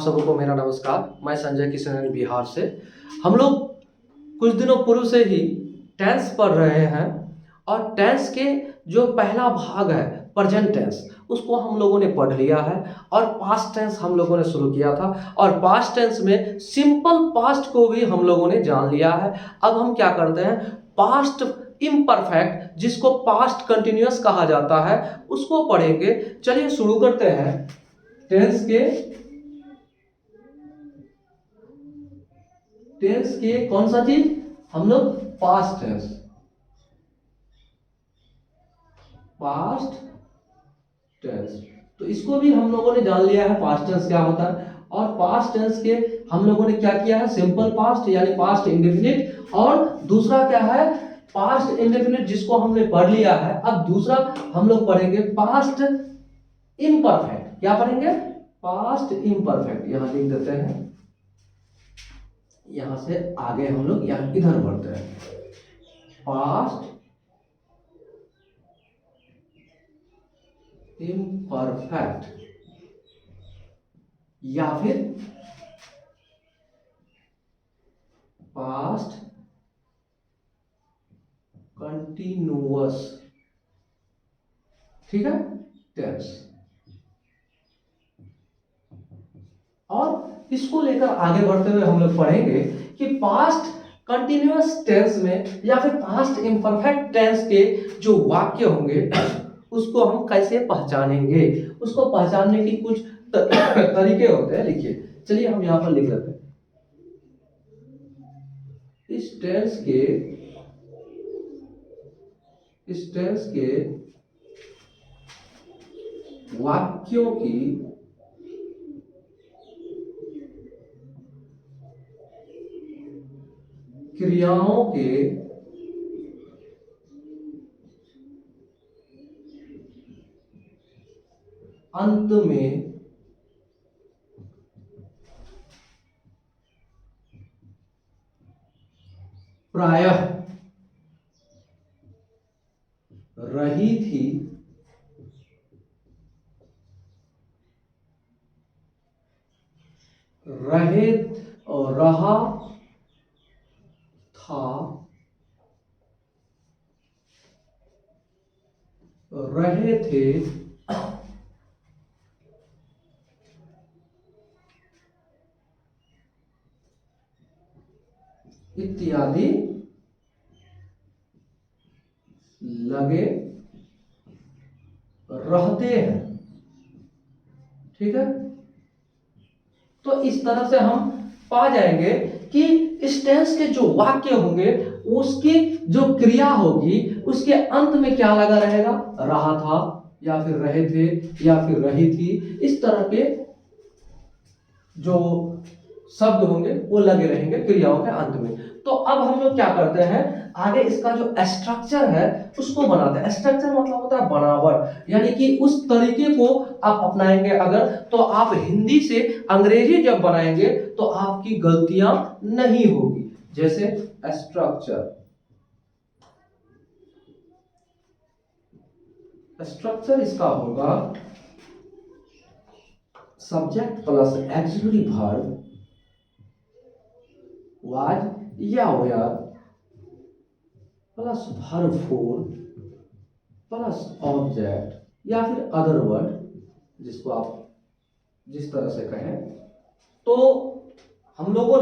सबको मेरा नमस्कार। मैं संजय किशन बिहार से। हम लोग कुछ दिनों पूर्व से ही टेंस पढ़ रहे हैं और टेंस के जो पहला भाग है प्रेजेंट टेंस, उसको हम लोगों ने पढ़ लिया है और पास्ट टेंस हम लोगों ने शुरू किया था और पास्ट टेंस में सिंपल पास्ट को भी हम लोगों ने जान लिया है। अब हम क्या करते हैं, पास्ट इम्परफेक्ट जिसको पास्ट कंटिन्यूअस कहा जाता है उसको पढ़ेंगे। चलिए शुरू करते हैं। टेंस के कौन सा चीज हम लोग पास्ट टेंस तो इसको भी हम लोगों ने जान लिया है पास्ट टेंस क्या होता है। और पास्ट टेंस के हम लोगों ने क्या किया है, सिंपल पास्ट यानी पास्ट इंडेफिनिट, और दूसरा क्या है पास्ट इंडेफिनिट जिसको हमने पढ़ लिया है। अब दूसरा हम लोग पढ़ेंगे पास्ट इम्परफेक्ट। क्या पढ़ेंगे, पास्ट इम्परफेक्ट। यहां लिख देते हैं, यहां से आगे हम लोग यहां इधर बढ़ते हैं। पास्ट इम्परफेक्ट या फिर पास्ट कंटिन्यूअस, ठीक है, टेंस। और इसको लेकर आगे बढ़ते हुए हम लोग पढ़ेंगे कि पास्ट कंटिन्यूअस टेंस में या फिर पास्ट इम्परफेक्ट टेंस के जो वाक्य होंगे उसको हम कैसे पहचानेंगे। उसको पहचानने की कुछ तरीके होते हैं। लिखिए, चलिए हम यहां पर लिख लेते हैं। इस टेंस के वाक्यों की क्रियाओं के अंत में प्रायः रही थी रहे और रहा था रहे थे इत्यादि लगे रहते हैं, ठीक है। तो इस तरह से हम पा जाएंगे कि इस टेंस के जो वाक्य होंगे उसकी जो क्रिया होगी उसके अंत में क्या लगा रहेगा, रहा था या फिर रहे थे या फिर रही थी। इस तरह के जो शब्द होंगे वो लगे रहेंगे क्रियाओं के अंत में। तो अब हम लोग क्या करते हैं, आगे इसका जो स्ट्रक्चर है उसको बनाते हैं। स्ट्रक्चर मतलब होता है बनावट, यानी कि उस तरीके को आप अपनाएंगे अगर, तो आप हिंदी से अंग्रेजी जब बनाएंगे तो आपकी गलतियां नहीं होगी। जैसे स्ट्रक्चर इसका होगा subject plus auxiliary verb was या were plus verb four plus object या फिर अदर वर्ड, जिसको आप जिस तरह से कहें। तो हम लोगों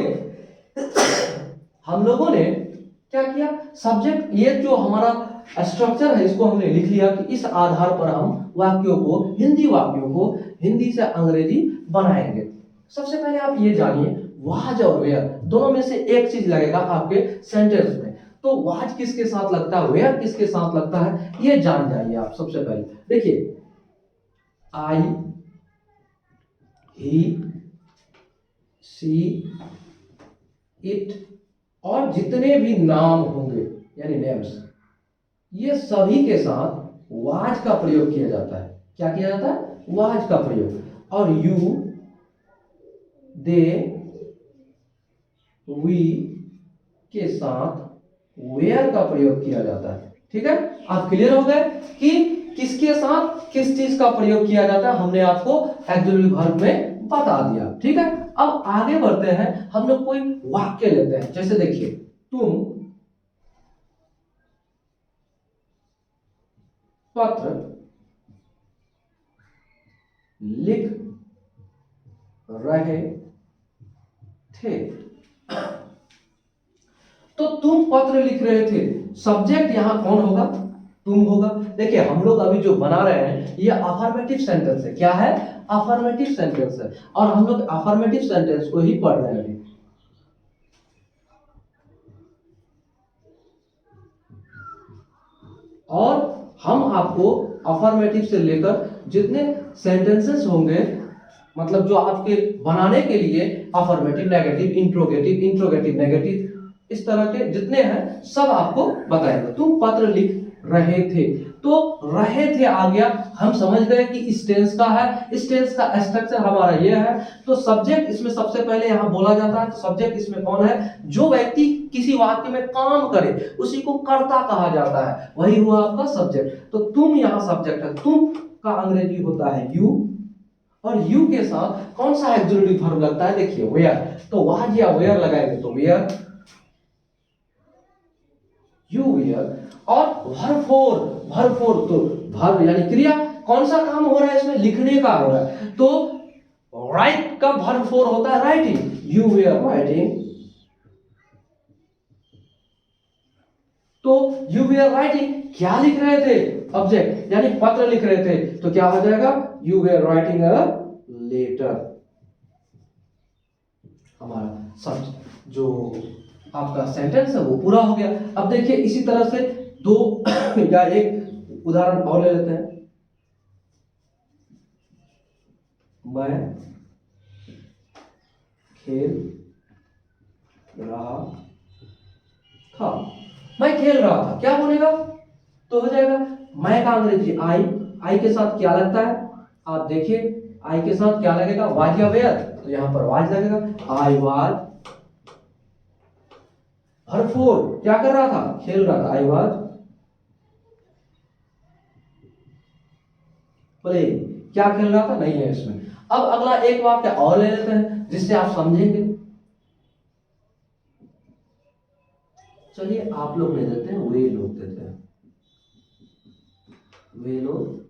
ने क्या किया, सब्जेक्ट, ये जो हमारा स्ट्रक्चर है इसको हमने लिख लिया कि इस आधार पर हम हिंदी वाक्यों को हिंदी से अंग्रेजी बनाएंगे। सबसे पहले आप ये जानिए, वाज और वेयर दोनों में से एक चीज लगेगा आपके सेंटेंस में। तो वाज किसके साथ लगता है, वेयर किसके साथ लगता है, ये जान जाइए आप। सबसे पहले देखिए, आई, ही, सी, इट और जितने भी नाम होंगे यानी नेम्स, ये सभी के साथ वाज का प्रयोग किया जाता है। क्या किया जाता है, वाज का प्रयोग। और यू, दे, वी के साथ वेयर का प्रयोग किया जाता है, ठीक है। आप क्लियर हो गए कि किसके साथ किस चीज का प्रयोग किया जाता है, हमने आपको ऑक्सिलरी वर्ब में बता दिया। ठीक है, अब आगे बढ़ते हैं, हम लोग कोई वाक्य लेते हैं। जैसे देखिए, तुम पत्र लिख रहे थे। तो तुम पत्र लिख रहे थे, सब्जेक्ट यहां कौन होगा? तुम होगा। देखिए, हम लोग अभी जो बना रहे हैं ये अफर्मेटिव सेंटेंस है। क्या है? अफर्मेटिव सेंटेंस है, और हम लोग अफर्मेटिव सेंटेंस को ही पढ़ रहे हैं अभी। और हम आपको अफर्मेटिव से लेकर जितने सेंटेंसेस होंगे, मतलब जो आपके बनाने के लिए affirmative, negative, interrogative, interrogative negative, इस तरह के जितने हैं सब आपको बताएंगे। तुम पत्र लिख रहे थे, तो रहे थे आ गया, हम समझ गए कि इस टेंस का है। इस टेंस का स्ट्रक्चर हमारा ये है। तो सब्जेक्ट इसमें सबसे पहले यहां बोला जाता है। तो सब्जेक्ट इसमें कौन है? जो व्यक्ति किसी वाक्य में काम करे उसी को कर्ता कहा जाता है, वही हुआ आपका सब्जेक्ट। तो तुम यहां सब्जेक्ट है। तुम का अंग्रेजी होता है यू, और यू के साथ कौन सा ऑक्सिलरी वर्ब लगता है? देखिए, वेयर। तो वाज या वेयर लगाएंगे तो वेयर, यू वेयर। और वर्ब फोर तो वर्ब यानी क्रिया, कौन सा काम हो रहा है इसमें? लिखने का हो रहा है। तो राइट का वर्ब फोर होता है राइटिंग, यू वेयर राइटिंग। तो यू वेयर राइटिंग, क्या लिख रहे थे? ऑब्जेक्ट, यानी पत्र लिख रहे थे, तो क्या हो जाएगा? You were writing a letter. हमारा सब जो आपका सेंटेंस है वो पूरा हो गया। अब देखिए, इसी तरह से दो या एक उदाहरण और ले लेते हैं। मैं खेल रहा था। मैं खेल रहा था, क्या बोलेगा? तो हो जाएगा मैं का अंग्रेजी आई। आई के साथ क्या लगता है? आप देखिए, आई के साथ क्या लगेगा? वाज या वेयर। तो यहां पर वाज लगेगा। आई वाज, हर फोर क्या कर रहा था? खेल रहा था। आई वाज प्लेइंग, क्या खेल रहा था? नहीं है इसमें। अब अगला एक वाक्य और ले लेते हैं जिससे आप समझेंगे। चलिए, आप लोग ले लेते हैं, वे लोग देते हैं। वे लोग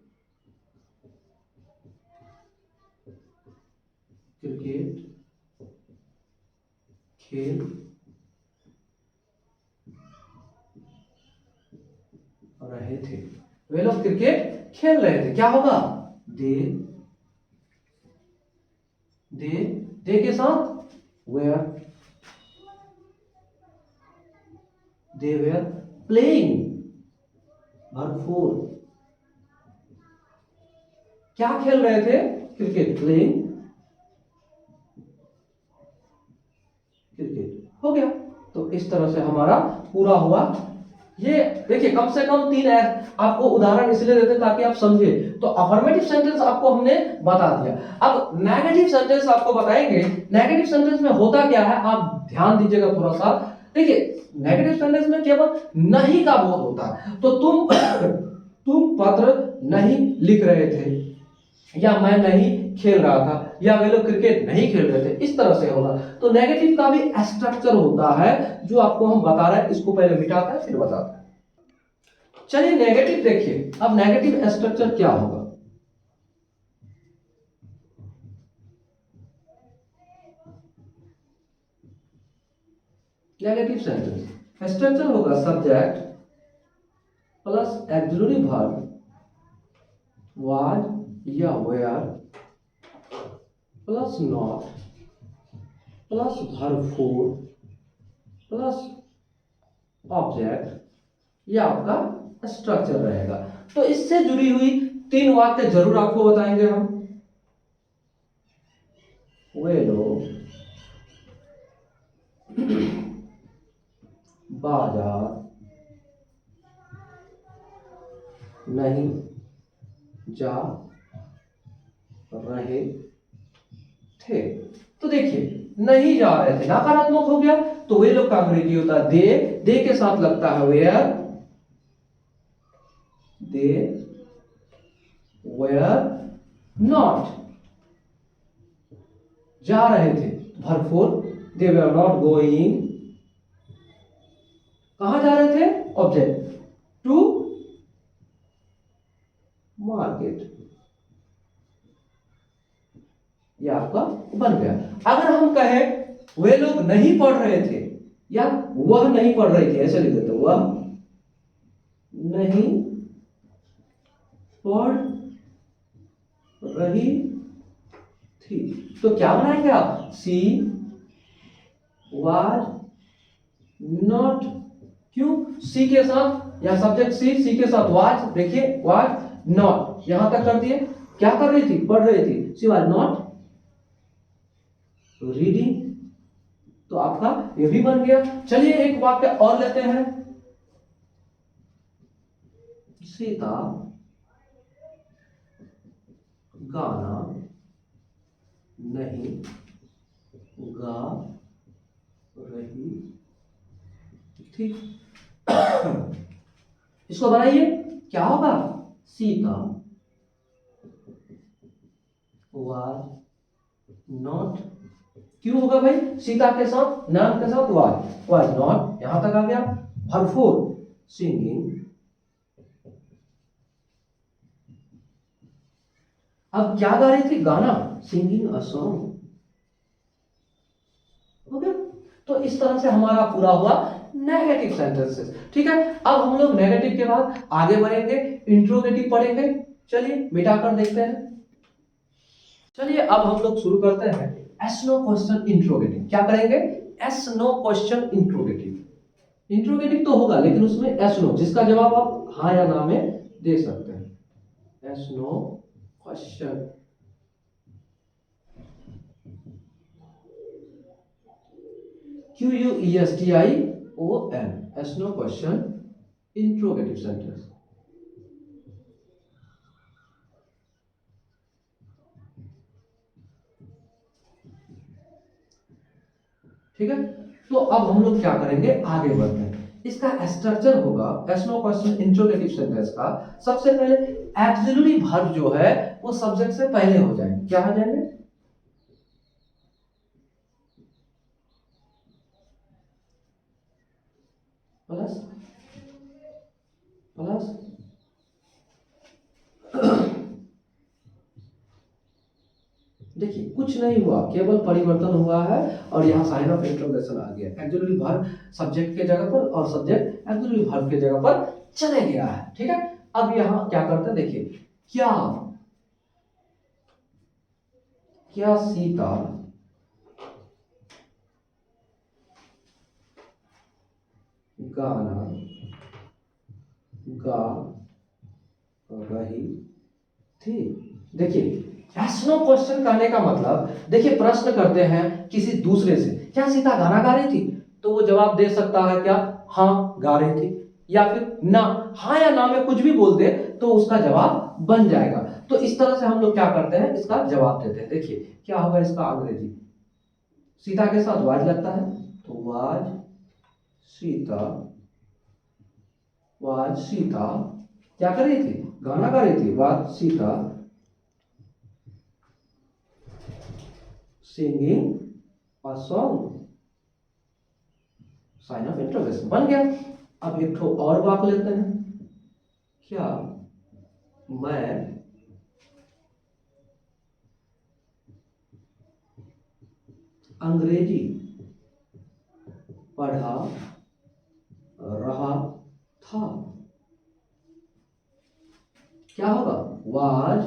क्रिकेट खेल रहे थे। वे लोग क्रिकेट खेल रहे थे, क्या होगा? दे, दे, दे के साथ वेयर, दे वेयर प्लेइंग, भरपूर, क्या खेल रहे थे? Cricket, playing cricket. हो गया। तो इस तरह से हमारा पूरा हुआ। ये देखिए, कम से कम तीन आपको उदाहरण इसलिए देते ताकि आप समझे। तो अफर्मेटिव सेंटेंस आपको हमने बता दिया। अब नेगेटिव सेंटेंस आपको बताएंगे। नेगेटिव सेंटेंस में होता क्या है, आप ध्यान दीजिएगा थोड़ा सा। देखिए, नेगेटिव सेंटेंस में केवल नहीं का बोध होता है। तो तुम तुम पत्र नहीं लिख रहे थे, या मैं नहीं खेल रहा था, या वे लोग क्रिकेट नहीं खेल रहे थे, इस तरह से होगा। तो नेगेटिव का भी स्ट्रक्चर होता है जो आपको हम बता रहे हैं। इसको पहले मिटाते हैं फिर बताते हैं। चलिए, नेगेटिव देखिए। अब नेगेटिव स्ट्रक्चर क्या होगा? नेगेटिव सेंटेंस स्ट्रक्चर होगा subject plus auxiliary verb, was या were, plus not, plus verb four, plus object. ये आपका स्ट्रक्चर रहेगा। तो इससे जुड़ी हुई तीन वाक्य जरूर आपको बताएंगे हम। वे लोग बाजार नहीं जा रहे थे। तो देखिए, नहीं जा रहे थे नकारात्मक हो गया। तो वे लोग का अंग्रेजी होता है दे, दे के साथ लगता है वेयर, दे वेयर नॉट। जा रहे थे, verb 4 they were not going, कहां जा रहे थे, ऑब्जेक्ट, टू मार्केट, ये आपका बन गया। अगर हम कहें वे लोग नहीं पढ़ रहे थे या वह नहीं पढ़ रही थी, ऐसे लिख देते, वह नहीं पढ़ रही थी, तो क्या बनाएंगे आप, सी वाज नॉट, क्यों, सी के साथ या सब्जेक्ट सी के साथ वाज, देखिए वाज नॉट, यहां तक कर दिए, क्या कर रही थी, पढ़ रही थी, सी वाज नॉट रीडिंग, तो आपका ये भी बन गया। चलिए एक वाक्य और लेते हैं, सीता गाना नहीं गा रही थी, इसको बनाइए, क्या होगा, सीता वाज नॉट, क्यों होगा भाई, सीता के साथ नाम के साथ वाज नॉट, यहां तक आ गया, वर्ब 4 सिंगिंग, अब क्या गा रही थी, गाना, सिंगिंग अ सॉन्ग, हो गया। तो इस तरह से हमारा पूरा हुआ नेगेटिव सेंटेंसेस, ठीक है। अब हम लोग नेगेटिव के बाद आगे बढ़ेंगे, इंट्रोगेटिव पढ़ेंगे, चलिए मिटाकर देखते हैं। चलिए अब हम लोग शुरू करते हैं एस नो क्वेश्चन इंट्रोगेटिव, क्या करेंगे, yes no question interrogative, interrogative तो होगा लेकिन उसमें एस नो, जिसका जवाब आप हाँ या ना में दे सकते हैं, yes no question, QUESTION, yes no question interrogative sentence, ठीक है। तो अब हम लोग क्या करेंगे, आगे बढ़ते हैं, इसका स्ट्रक्चर होगा yes no question interrogative sentence का, सबसे पहले एक्सिलरी वर्ब जो है वो सब्जेक्ट से पहले हो जाएंगे, क्या हो जाएंगे, प्लस प्लस देखिए कुछ नहीं हुआ, केवल परिवर्तन हुआ है और यहाँ साइन ऑफ इंटरोगेशन आ गया, एक्सिलरी वर्ब सब्जेक्ट के जगह पर और सब्जेक्ट एक्सिलरी वर्ब के जगह पर चले गया है, ठीक है। अब यहाँ क्या करते हैं, देखिए, क्या क्या सीता गाना गा रही थी, देखिए एस नो क्वेश्चन करने का मतलब, देखिए प्रश्न करते हैं किसी दूसरे से, क्या सीता गाना गा रही थी, तो वो जवाब दे सकता है क्या, हाँ गा रही थी, या फिर ना, हाँ या ना में कुछ भी बोल दे तो उसका जवाब बन जाएगा। तो इस तरह से हम लोग क्या करते हैं, इसका जवाब देते हैं, देखिए क्या होगा इसका अंग्रेजी, सीता के साथ वाज लगता है, तो वाज सीता, वाज सीता क्या कर रही थी, गाना गा रही थी, was Sita singing a song, sign of interrogation बन गया। अब एक ठो और वाक्य लेते हैं, क्या मैं अंग्रेजी पढ़ा रहा था, क्या होगा, was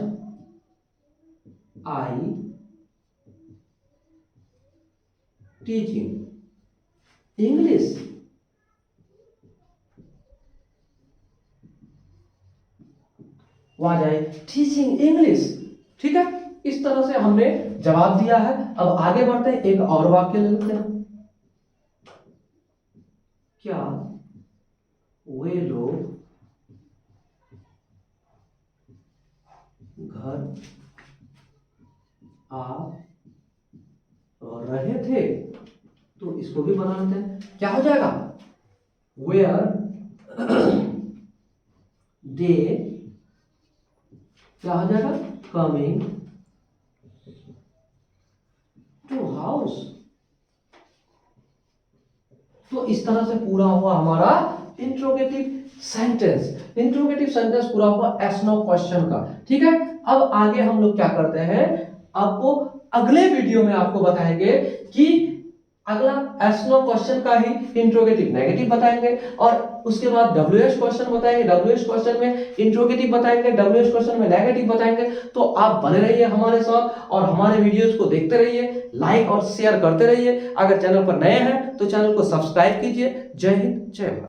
I teaching English, was I teaching English, ठीक है। इस तरह से हमने जवाब दिया है। अब आगे बढ़ते हैं, एक और वाक्य ले लेते हैं, क्या वे लोग घर आ रहे थे, तो इसको भी बना लेते हैं, क्या हो जाएगा, वेयर दे, क्या हो जाएगा, कमिंग हाउस। तो इस तरह से पूरा हुआ हमारा इंट्रोगेटिव सेंटेंस। इंट्रोगेटिव सेंटेंस पूरा हुआ यस नो क्वेश्चन का। ठीक है, अब आगे हम लोग क्या करते हैं, आपको अगले वीडियो में आपको बताएंगे कि अगला यस नो क्वेश्चन का ही इंट्रोगेटिव नेगेटिव बताएंगे, और उसके बाद डब्ल्यूएच क्वेश्चन बताएंगे, डब्ल्यूएच क्वेश्चन में इंट्रोगेटिव बताएंगे, डब्ल्यूएच क्वेश्चन में नेगेटिव बताएंगे। तो आप बने रहिए हमारे साथ और हमारे वीडियोस को देखते रहिए, लाइक और शेयर करते रहिए। अगर चैनल पर नए हैं तो चैनल को सब्सक्राइब कीजिए। जय हिंद, जय भारत।